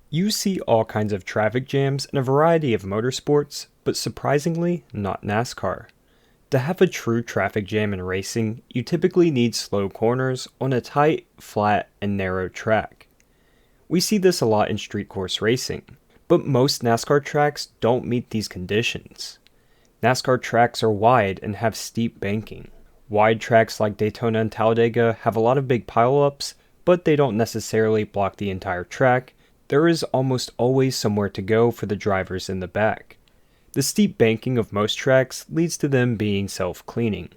You see all kinds of traffic jams in a variety of motorsports, but surprisingly, not NASCAR. To have a true traffic jam in racing, you typically need slow corners on a tight, flat, and narrow track. We see this a lot in street course racing, but most NASCAR tracks don't meet these conditions. NASCAR tracks are wide and have steep banking. Wide tracks like Daytona and Talladega have a lot of big pileups, but they don't necessarily block the entire track. There is almost always somewhere to go for the drivers in the back. The steep banking of most tracks leads to them being self-cleaning.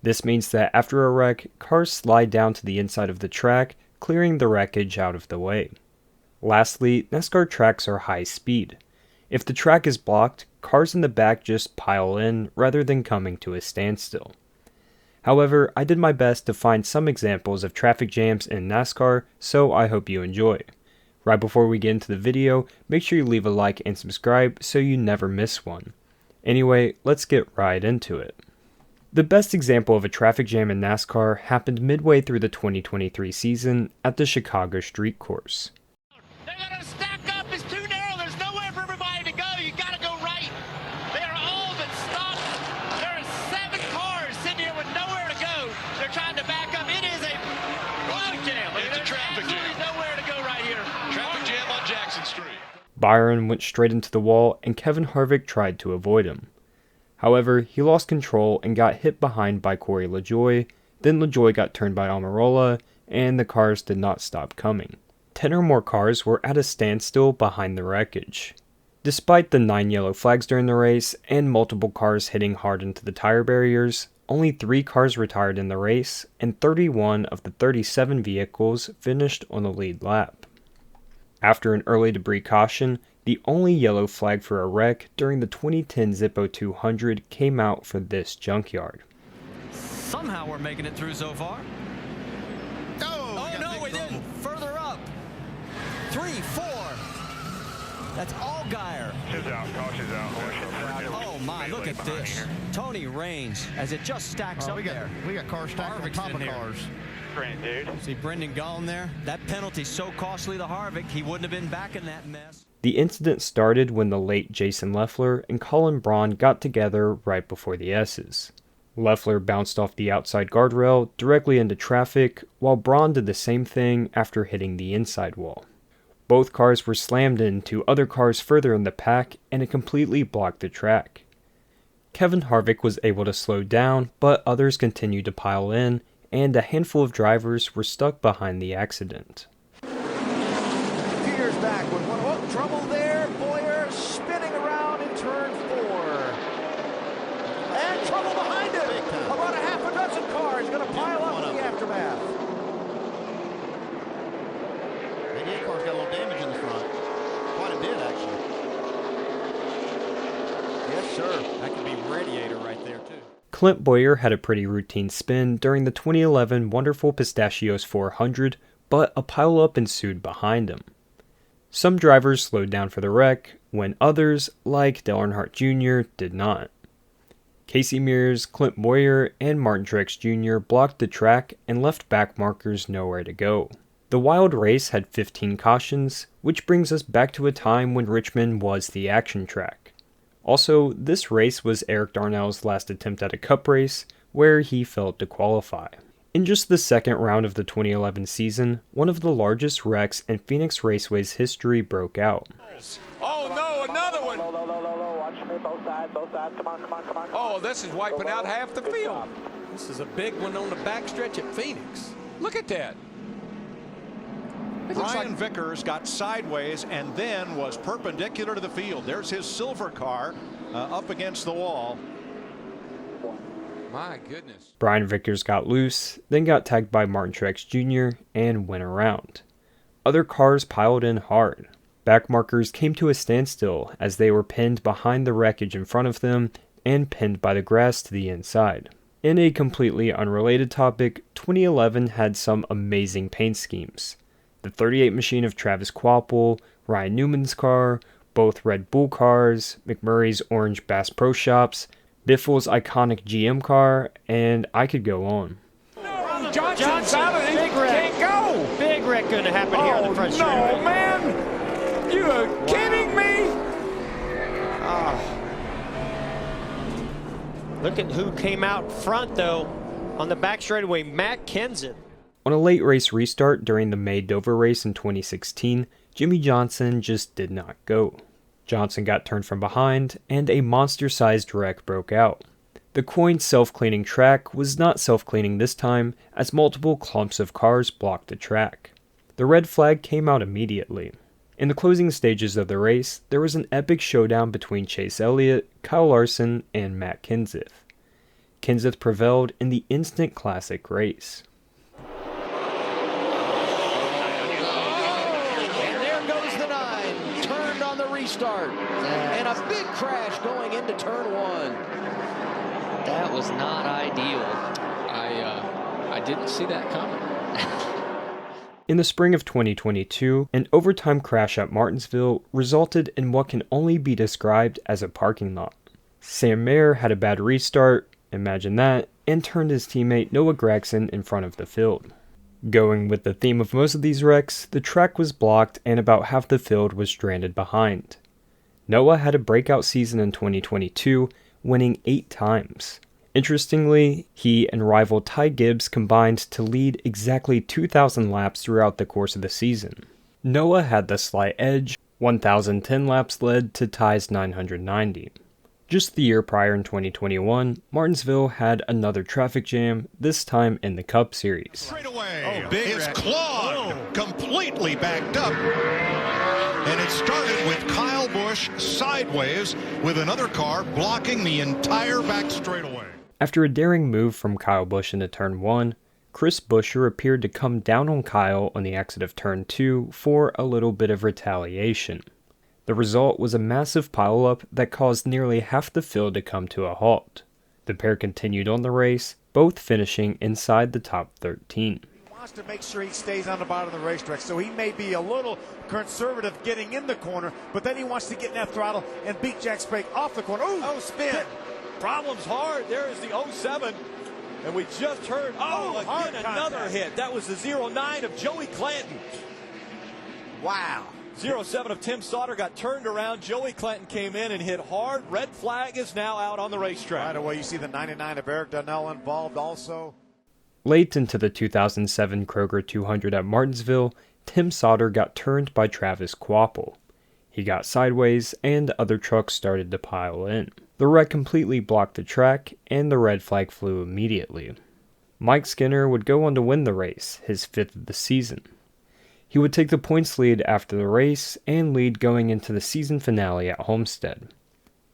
This means that after a wreck, cars slide down to the inside of the track, clearing the wreckage out of the way. Lastly, NASCAR tracks are high speed. If the track is blocked, cars in the back just pile in rather than coming to a standstill. However, I did my best to find some examples of traffic jams in NASCAR, so I hope you enjoy. Right before we get into the video, make sure you leave a like and subscribe so you never miss one. Anyway, let's get right into it. The best example of a traffic jam in NASCAR happened midway through the 2023 season at the Chicago Street Course. They're going to stack up. It's too narrow. There's nowhere for everybody to go. You got to go right. They are all but stopped. There are 7 cars sitting here with nowhere to go. They're trying to back up. It is a road jam. It's a traffic jam. There's nowhere to go right here. Traffic jam on Jackson Street. Byron went straight into the wall and Kevin Harvick tried to avoid him. However, he lost control and got hit behind by Corey LaJoie, then LaJoie got turned by Almirola, and the cars did not stop coming. 10 or more cars were at a standstill behind the wreckage. Despite the 9 yellow flags during the race and multiple cars hitting hard into the tire barriers, only 3 cars retired in the race, and 31 of the 37 vehicles finished on the lead lap. After an early debris caution, the only yellow flag for a wreck during the 2010 Zippo 200 came out for this junkyard. Somehow we're making it through so far. Oh No, we didn't. Further up. 3, 4. That's Allgaier. She's out. Caution's out. Oh my, look at this. Tony Raines as it just stacks up there. We got cars stacked on top of cars. Great, dude. See Brendan Gaughan there? That penalty's so costly to Harvick, he wouldn't have been back in that mess. The incident started when the late Jason Leffler and Colin Braun got together right before the S's. Leffler bounced off the outside guardrail directly into traffic, while Braun did the same thing after hitting the inside wall. Both cars were slammed into other cars further in the pack, and it completely blocked the track. Kevin Harvick was able to slow down, but others continued to pile in, and a handful of drivers were stuck behind the accident. Peters back with one. Oh, trouble there. Boyer spinning around in turn 4. And trouble behind him. About a half a dozen cars going to pile up in the aftermath. 88 cars got a little damage in the front. Quite a bit, actually. Yes, sir. That could be radiator right there, too. Clint Bowyer had a pretty routine spin during the 2011 Wonderful Pistachios 400, but a pileup ensued behind him. Some drivers slowed down for the wreck, when others, like Dale Earnhardt Jr., did not. Casey Mears, Clint Bowyer, and Martin Truex Jr. blocked the track and left back markers nowhere to go. The wild race had 15 cautions, which brings us back to a time when Richmond was the action track. Also, this race was Eric Darnell's last attempt at a cup race, where he failed to qualify. In just the second round of the 2011 season, one of the largest wrecks in Phoenix Raceway's history broke out. Oh no, another one. Watch me, both sides, come on. Oh, this is wiping out half the field. This is a big one on the backstretch at Phoenix. Look at that. It looks Brian like Vickers got sideways and then was perpendicular to the field. There's his silver car up against the wall. my goodness. Brian Vickers got loose, then got tagged by Martin Truex Jr. and went around. Other cars piled in hard. Back markers came to a standstill as they were pinned behind the wreckage in front of them and pinned by the grass to the inside. In a completely unrelated topic, 2011 had some amazing paint schemes. The 38 machine of Travis Kvapil, Ryan Newman's car, both Red Bull cars, McMurray's orange Bass Pro Shops, Biffle's iconic GM car, and I could go on. Johnson's out of it. Big wreck. Can't go. Big wreck going to happen here in the front No, straightaway. man. Look at who came out front, though, on the back straightaway, Matt Kenseth. On a late race restart during the May Dover race in 2016, Jimmy Johnson just did not go. Johnson got turned from behind, and a monster-sized wreck broke out. The coined self-cleaning track was not self-cleaning this time, as multiple clumps of cars blocked the track. The red flag came out immediately. In the closing stages of the race, there was an epic showdown between Chase Elliott, Kyle Larson, and Matt Kenseth. Kenseth prevailed in the instant classic race. And there goes the 9, turned on the restart, and a big crash going into turn 1. That was not ideal. I didn't see that coming. In the spring of 2022, an overtime crash at Martinsville resulted in what can only be described as a parking lot. Sam Mayer had a bad restart, imagine that, and turned his teammate Noah Gragson in front of the field. Going with the theme of most of these wrecks, the track was blocked and about half the field was stranded behind. Noah had a breakout season in 2022, winning 8 times. Interestingly, he and rival Ty Gibbs combined to lead exactly 2,000 laps throughout the course of the season. Noah had the slight edge, 1,010 laps led to Ty's 990. Just the year prior in 2021, Martinsville had another traffic jam, this time in the Cup Series. Straight away, it's clogged, completely backed up. And it started with Kyle Busch sideways with another car blocking the entire back straightaway. After a daring move from Kyle Busch into Turn 1, Chris Buescher appeared to come down on Kyle on the exit of Turn 2 for a little bit of retaliation. The result was a massive pileup that caused nearly half the field to come to a halt. The pair continued on the race, both finishing inside the top 13. Wants to make sure he stays on the bottom of the racetrack, so he may be a little conservative getting in the corner, but then he wants to get in that throttle and beat Jack Sprague off the corner. Ooh, Spin. Problems hard. There is the 07. And we just heard, again, another hit. That was the 09 of Joey Clanton. wow. 07 of Tim Sauter got turned around. Joey Clanton came in and hit hard. Red flag is now out on the racetrack. Right away, you see the 99 of Eric Donnell involved also. Late into the 2007 Kroger 200 at Martinsville, Tim Sauter got turned by Travis Kvapil. He got sideways, and other trucks started to pile in. The wreck completely blocked the track, and the red flag flew immediately. Mike Skinner would go on to win the race, his 5th of the season. He would take the points lead after the race, and lead going into the season finale at Homestead.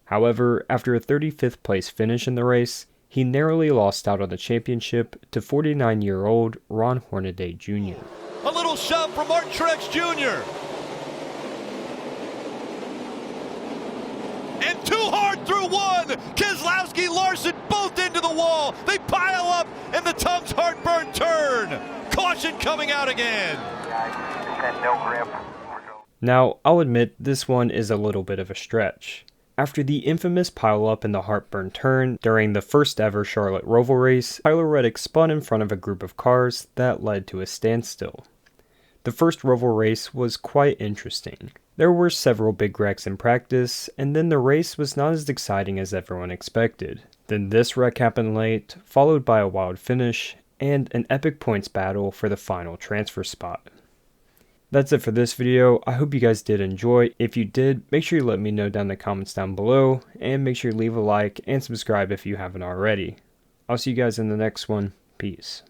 However, after a 35th place finish in the race, he narrowly lost out on the championship to 49-year-old Ron Hornaday Jr. A little shove from Martin Truex Jr. And too hard through one. Keselowski, Larson, both into the wall. They pile up in the Tums heartburn turn. Caution coming out again. No grip. Now, I'll admit this one is a little bit of a stretch. After the infamous pileup in the heartburn turn during the first ever Charlotte Roval race, Tyler Reddick spun in front of a group of cars that led to a standstill. The first Roval race was quite interesting. There were several big wrecks in practice, and then the race was not as exciting as everyone expected. Then this wreck happened late, followed by a wild finish, and an epic points battle for the final transfer spot. That's it for this video. I hope you guys did enjoy. If you did, make sure you let me know down in the comments down below, and make sure you leave a like and subscribe if you haven't already. I'll see you guys in the next one. Peace.